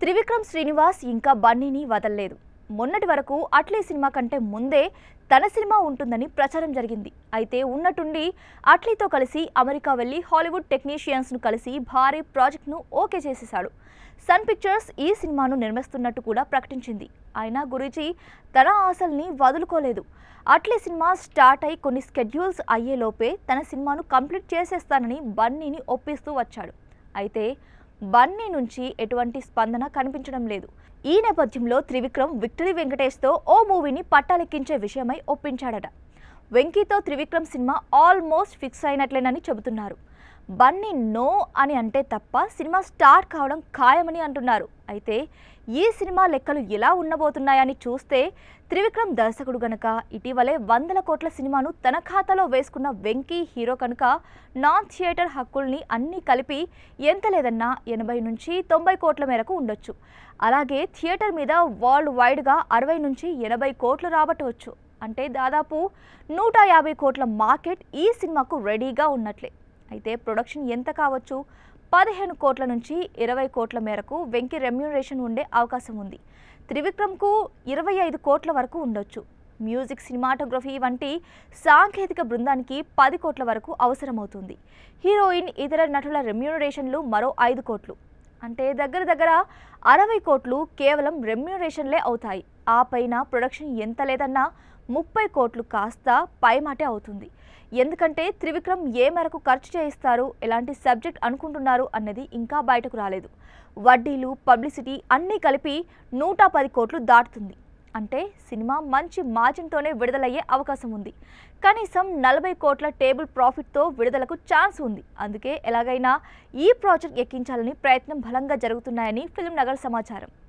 త్రివిక్రమ్ శ్రీనివాస్ ఇంకా బన్నీని వదలలేదు. మొన్నటి వరకు అట్లీ సినిమా కంటే ముందే తన సినిమా ఉంటుందని ప్రచారం జరిగింది. అయితే ఉన్నట్టుండి అట్లీతో కలిసి అమెరికా వెళ్లి హాలీవుడ్ టెక్నీషియన్స్ను కలిసి భారీ ప్రాజెక్ట్ను ఓకే చేసేశాడు. సన్ పిక్చర్స్ ఈ సినిమాను నిర్మిస్తున్నట్టు కూడా ప్రకటించింది. అయినా గురించి తన ఆశల్ని వదులుకోలేదు. అట్లీ సినిమా స్టార్ట్ అయి కొన్ని స్కెడ్యూల్స్ అయ్యేలోపే తన సినిమాను కంప్లీట్ చేసేస్తానని బన్నీని ఒప్పిస్తూ వచ్చాడు. అయితే బన్నీ నుంచి ఎటువంటి స్పందన కనిపించడం లేదు. ఈ నేపథ్యంలో త్రివిక్రమ్ విక్టరీ వెంకటేష్తో ఓ మూవీని పట్టాలెక్కించే విషయమై ఒప్పించాడట. వెంకీతో త్రివిక్రమ్ సినిమా ఆల్మోస్ట్ ఫిక్స్ అయినట్లేనని చెబుతున్నారు. బన్నీ నో అని అంటే తప్ప సినిమా స్టార్ట్ కావడం ఖాయమని అంటున్నారు. అయితే ఈ సినిమా లెక్కలు ఎలా ఉండబోతున్నాయని చూస్తే త్రివిక్రమ్ దర్శకుడు గనక ఇటీవలే 100 కోట్ల సినిమాను తన ఖాతాలో వేసుకున్న వెంకీ హీరో కనుక నాన్ థియేటర్ హక్కుల్ని అన్నీ కలిపి ఎంత లేదన్నా 80 నుంచి 90 కోట్ల మేరకు ఉండొచ్చు. అలాగే థియేటర్ మీద వరల్డ్ వైడ్గా 60 నుంచి 80 కోట్లు రాబట్టవచ్చు. అంటే దాదాపు 150 కోట్ల మార్కెట్ ఈ సినిమాకు రెడీగా ఉన్నట్లే. అయితే ప్రొడక్షన్ ఎంత కావచ్చు? 15 కోట్ల నుంచి 20 కోట్ల మేరకు వెంకీ రెమ్యూనరేషన్ ఉండే అవకాశం ఉంది. త్రివిక్రమ్కు 25 కోట్ల వరకు ఉండొచ్చు. మ్యూజిక్, సినిమాటోగ్రఫీ వంటి సాంకేతిక బృందానికి 10 కోట్ల వరకు అవసరమవుతుంది. హీరోయిన్, ఇతర నటుల రెమ్యూనరేషన్లు మరో 5 కోట్లు. అంటే దగ్గర 60 కోట్లు కేవలం రెమ్యూనరేషన్లే అవుతాయి. ఆ పైన ప్రొడక్షన్ ఎంత లేదన్నా 30 కోట్లు కాస్త పైమాటే అవుతుంది. ఎందుకంటే త్రివిక్రమ్ ఏ మేరకు ఖర్చు చేయిస్తారు, ఎలాంటి సబ్జెక్ట్ అనుకుంటున్నారు అన్నది ఇంకా బయటకు రాలేదు. వడ్డీలు, పబ్లిసిటీ అన్నీ కలిపి 110 కోట్లు దాటుతుంది. అంటే సినిమా మంచి మార్జిన్తోనే విడుదలయ్యే అవకాశం ఉంది. కనీసం 40 కోట్ల టేబుల్ ప్రాఫిట్తో విడుదలకు ఛాన్స్ ఉంది. అందుకే ఎలాగైనా ఈ ప్రాజెక్ట్ ఎక్కించాలని ప్రయత్నం బలంగా జరుగుతున్నాయని ఫిల్మ్ నగర్ సమాచారం.